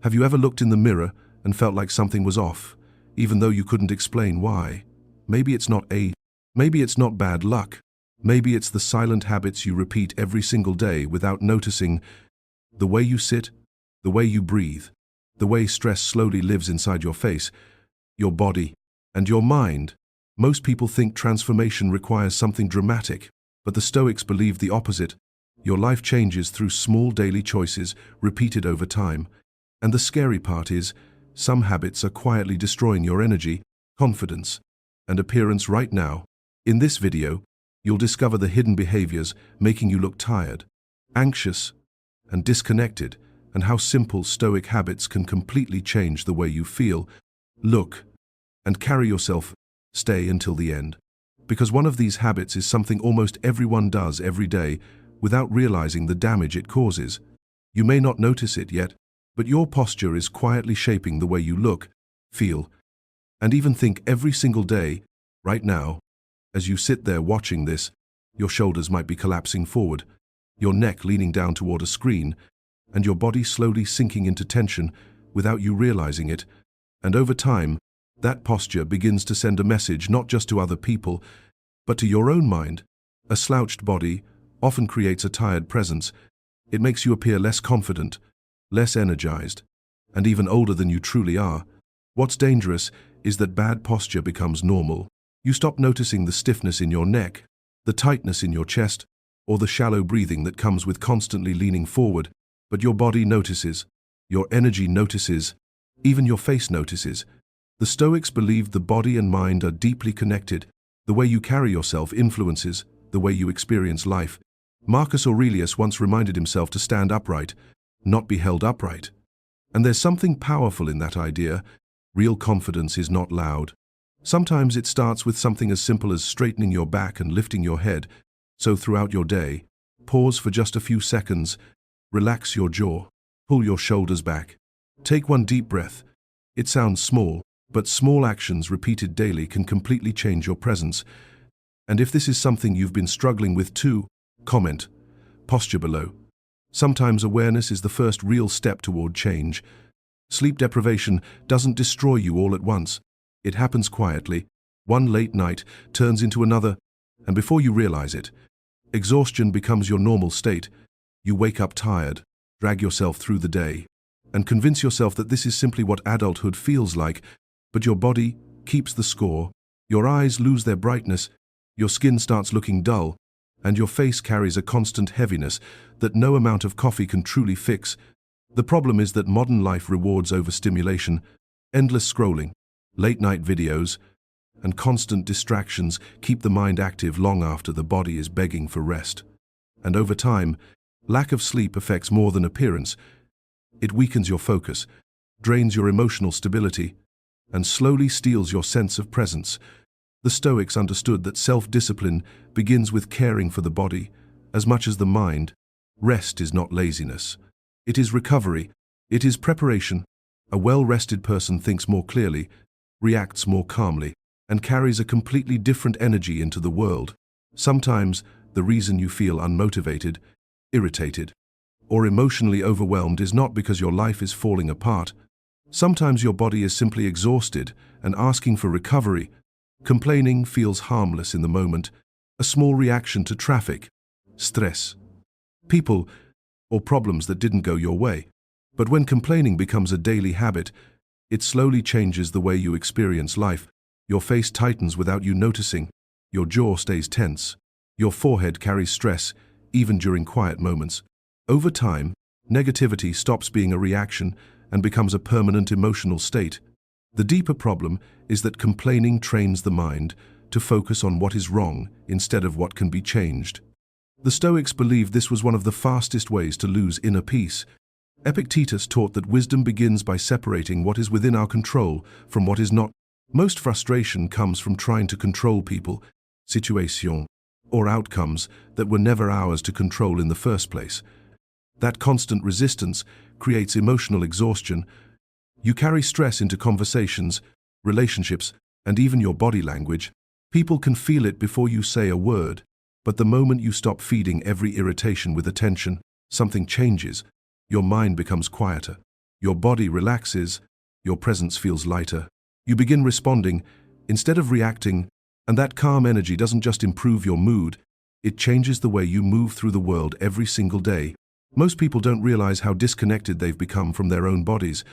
Have you ever looked in the mirror and felt like something was off, even though you couldn't explain why? Maybe it's not age. Maybe it's not bad luck. Maybe it's the silent habits you repeat every single day without noticing. The way you sit, the way you breathe, the way stress slowly lives inside your face, your body, and your mind. Most people think transformation requires something dramatic, but the Stoics believe the opposite. Your life changes through small daily choices repeated over time. And the scary part is, some habits are quietly destroying your energy, confidence, and appearance right now. In this video, you'll discover the hidden behaviors making you look tired, anxious, and disconnected, and how simple Stoic habits can completely change the way you feel, look, and carry yourself. Stay until the end. Because one of these habits is something almost everyone does every day without realizing the damage it causes. You may not notice it yet, but your posture is quietly shaping the way you look, feel, and even think every single day. Right now, as you sit there watching this, your shoulders might be collapsing forward, your neck leaning down toward a screen, and your body slowly sinking into tension without you realizing it. And over time, that posture begins to send a message not just to other people, but to your own mind. A slouched body often creates a tired presence. It makes you appear less confident, less energized, and even older than you truly are. What's dangerous is that bad posture becomes normal. You stop noticing the stiffness in your neck, the tightness in your chest, or the shallow breathing that comes with constantly leaning forward, but your body notices, your energy notices, even your face notices. The Stoics believed the body and mind are deeply connected. The way you carry yourself influences the way you experience life. Marcus Aurelius once reminded himself to stand upright, not be held upright. And there's something powerful in that idea. Real confidence is not loud. Sometimes it starts with something as simple as straightening your back and lifting your head. So throughout your day, pause for just a few seconds, relax your jaw, pull your shoulders back. Take one deep breath. It sounds small, but small actions repeated daily can completely change your presence. And if this is something you've been struggling with too, comment, posture below. Sometimes awareness is the first real step toward change. Sleep deprivation doesn't destroy you all at once. It happens quietly. One late night turns into another, and before you realize it, exhaustion becomes your normal state. You wake up tired, drag yourself through the day, and convince yourself that this is simply what adulthood feels like. But your body keeps the score, your eyes lose their brightness, your skin starts looking dull, and your face carries a constant heaviness that no amount of coffee can truly fix. The problem is that modern life rewards overstimulation, endless scrolling, late-night videos, and constant distractions keep the mind active long after the body is begging for rest. And over time, lack of sleep affects more than appearance. It weakens your focus, drains your emotional stability, and slowly steals your sense of presence. The Stoics understood that self-discipline begins with caring for the body as much as the mind. Rest is not laziness. It is recovery. It is preparation. A well-rested person thinks more clearly, reacts more calmly, and carries a completely different energy into the world. Sometimes, the reason you feel unmotivated, irritated, or emotionally overwhelmed is not because your life is falling apart. Sometimes your body is simply exhausted and asking for recovery. Complaining feels harmless in the moment, a small reaction to traffic, stress, people, or problems that didn't go your way. But when complaining becomes a daily habit, it slowly changes the way you experience life. Your face tightens without you noticing, your jaw stays tense, your forehead carries stress, even during quiet moments. Over time, negativity stops being a reaction and becomes a permanent emotional state. The deeper problem is that complaining trains the mind to focus on what is wrong instead of what can be changed. The Stoics believed this was one of the fastest ways to lose inner peace. Epictetus taught that wisdom begins by separating what is within our control from what is not. Most frustration comes from trying to control people, situations, or outcomes that were never ours to control in the first place. That constant resistance creates emotional exhaustion. You carry stress into conversations, relationships, and even your body language. People can feel it before you say a word, but the moment you stop feeding every irritation with attention, something changes. Your mind becomes quieter. Your body relaxes, your presence feels lighter. You begin responding instead of reacting, and that calm energy doesn't just improve your mood, it changes the way you move through the world every single day. Most people don't realize how disconnected they've become from their own bodies.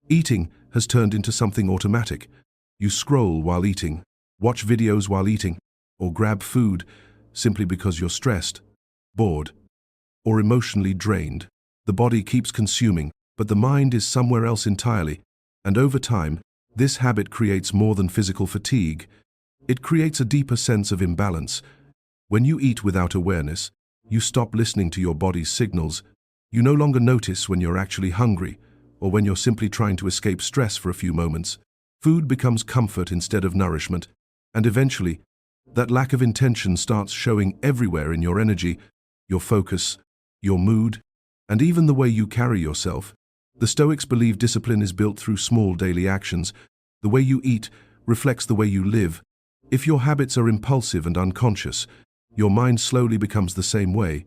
Eating has turned into something automatic. You scroll while eating, watch videos while eating, or grab food simply because you're stressed, bored, or emotionally drained. The body keeps consuming, but the mind is somewhere else entirely. And over time, this habit creates more than physical fatigue. It creates a deeper sense of imbalance. When you eat without awareness, you stop listening to your body's signals. You no longer notice when you're actually hungry, or when you're simply trying to escape stress for a few moments. Food becomes comfort instead of nourishment, and eventually, that lack of intention starts showing everywhere in your energy, your focus, your mood, and even the way you carry yourself. The Stoics believe discipline is built through small daily actions. The way you eat reflects the way you live. If your habits are impulsive and unconscious, your mind slowly becomes the same way.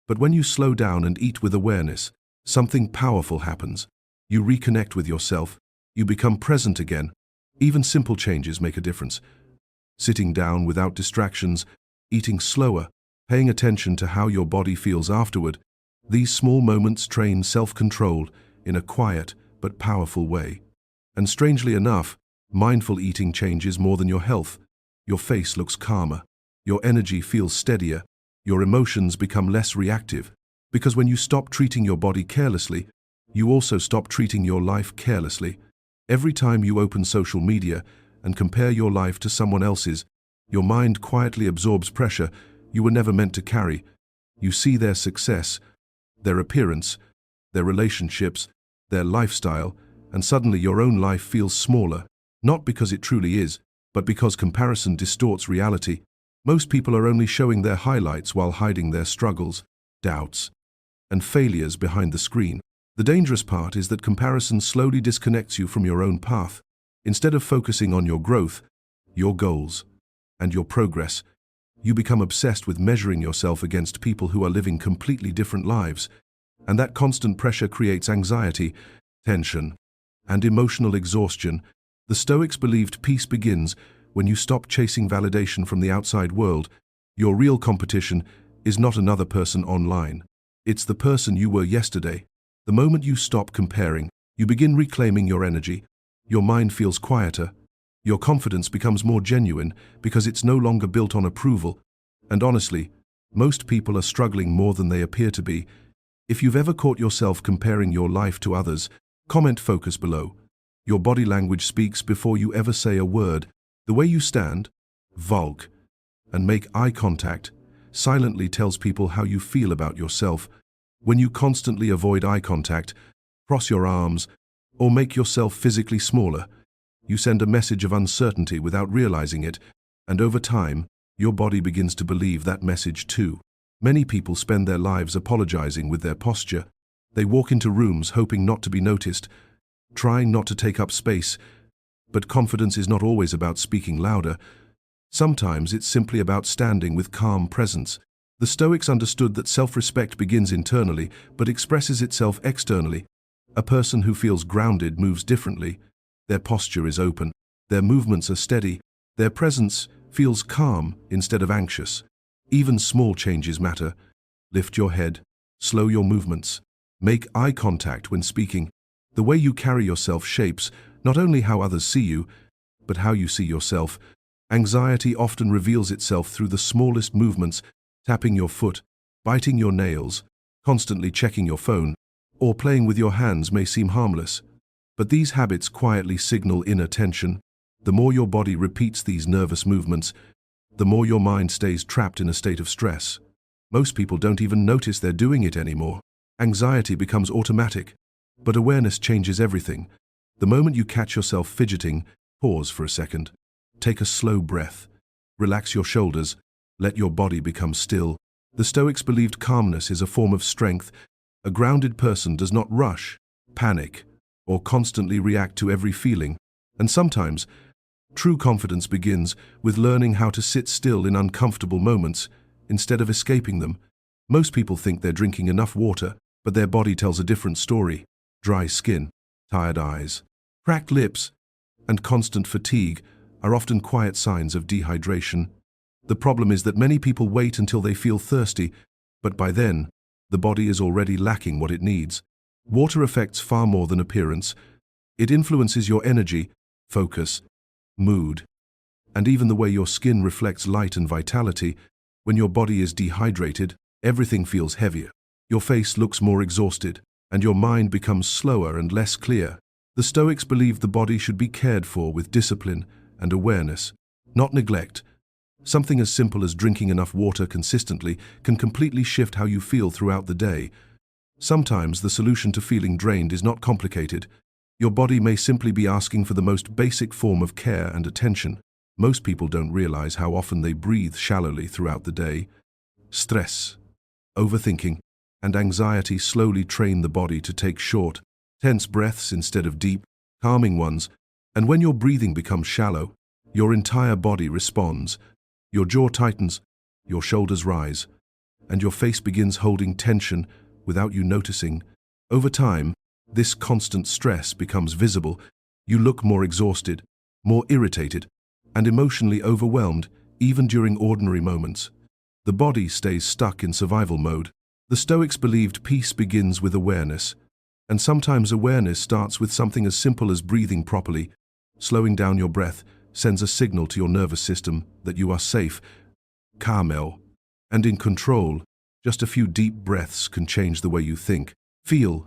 But when you slow down and eat with awareness, something powerful happens. You reconnect with yourself. You become present again. Even simple changes make a difference. Sitting down without distractions, eating slower, paying attention to how your body feels afterward. These small moments train self-control in a quiet but powerful way. And strangely enough, mindful eating changes more than your health. Your face looks calmer. Your energy feels steadier. Your emotions become less reactive. Because when you stop treating your body carelessly, you also stop treating your life carelessly. Every time you open social media and compare your life to someone else's, your mind quietly absorbs pressure you were never meant to carry. You see their success, their appearance, their relationships, their lifestyle, and suddenly your own life feels smaller, not because it truly is, but because comparison distorts reality. Most people are only showing their highlights while hiding their struggles, doubts, and failures behind the screen. The dangerous part is that comparison slowly disconnects you from your own path. Instead of focusing on your growth, your goals, and your progress, you become obsessed with measuring yourself against people who are living completely different lives. And that constant pressure creates anxiety, tension, and emotional exhaustion. The Stoics believed peace begins when you stop chasing validation from the outside world. Your real competition is not another person online. It's the person you were yesterday. The moment you stop comparing, you begin reclaiming your energy. Your mind feels quieter. Your confidence becomes more genuine because it's no longer built on approval. And honestly, most people are struggling more than they appear to be. If you've ever caught yourself comparing your life to others, comment focus below. Your body language speaks before you ever say a word. The way you stand, valk, and make eye contact silently tells people how you feel about yourself. When you constantly avoid eye contact, cross your arms, or make yourself physically smaller, you send a message of uncertainty without realizing it, and over time, your body begins to believe that message too. Many people spend their lives apologizing with their posture. They walk into rooms hoping not to be noticed, trying not to take up space. But confidence is not always about speaking louder. Sometimes it's simply about standing with calm presence. The Stoics understood that self-respect begins internally but expresses itself externally. A person who feels grounded moves differently. Their posture is open. Their movements are steady. Their presence feels calm instead of anxious. Even small changes matter. Lift your head. Slow your movements. Make eye contact when speaking. The way you carry yourself shapes not only how others see you, but how you see yourself. Anxiety often reveals itself through the smallest movements, tapping your foot, biting your nails, constantly checking your phone, or playing with your hands may seem harmless. But these habits quietly signal inner tension. The more your body repeats these nervous movements, the more your mind stays trapped in a state of stress. Most people don't even notice they're doing it anymore. Anxiety becomes automatic, but awareness changes everything. The moment you catch yourself fidgeting, pause for a second. Take a slow breath. Relax your shoulders. Let your body become still. The Stoics believed calmness is a form of strength. A grounded person does not rush, panic, or constantly react to every feeling. And sometimes, true confidence begins with learning how to sit still in uncomfortable moments instead of escaping them. Most people think they're drinking enough water, but their body tells a different story. Dry skin, tired eyes, cracked lips, and constant fatigue are often quiet signs of dehydration. The problem is that many people wait until they feel thirsty, but by then, the body is already lacking what it needs. Water affects far more than appearance. It influences your energy, focus, mood, and even the way your skin reflects light and vitality. When your body is dehydrated, everything feels heavier. Your face looks more exhausted, and your mind becomes slower and less clear. The Stoics believed the body should be cared for with discipline and awareness, not neglect. Something as simple as drinking enough water consistently can completely shift how you feel throughout the day. Sometimes the solution to feeling drained is not complicated. Your body may simply be asking for the most basic form of care and attention. Most people don't realize how often they breathe shallowly throughout the day. Stress, overthinking, and anxiety slowly train the body to take short, tense breaths instead of deep, calming ones. And when your breathing becomes shallow, your entire body responds. Your jaw tightens, your shoulders rise, and your face begins holding tension without you noticing. Over time, this constant stress becomes visible. You look more exhausted, more irritated, and emotionally overwhelmed, even during ordinary moments. The body stays stuck in survival mode. The Stoics believed peace begins with awareness, and sometimes awareness starts with something as simple as breathing properly. Slowing down your breath sends a signal to your nervous system that you are safe, calm, and in control. Just a few deep breaths can change the way you think, feel,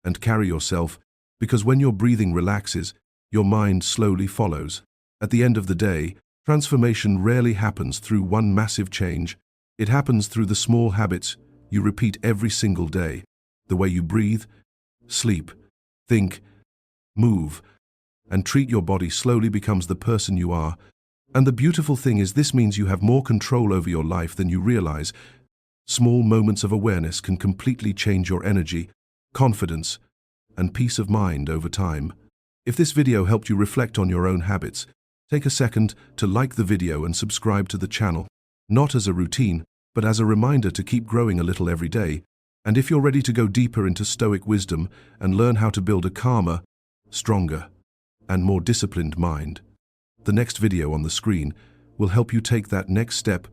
and carry yourself, because when your breathing relaxes, your mind slowly follows. At the end of the day, transformation rarely happens through one massive change. It happens through the small habits you repeat every single day. The way you breathe, sleep, think, move, and treat your body slowly becomes the person you are. And the beautiful thing is, this means you have more control over your life than you realize. Small moments of awareness can completely change your energy, confidence, and peace of mind over time. If this video helped you reflect on your own habits, take a second to like the video and subscribe to the channel, not as a routine, but as a reminder to keep growing a little every day. And if you're ready to go deeper into Stoic wisdom and learn how to build a calmer, stronger, and more disciplined mind, the next video on the screen will help you take that next step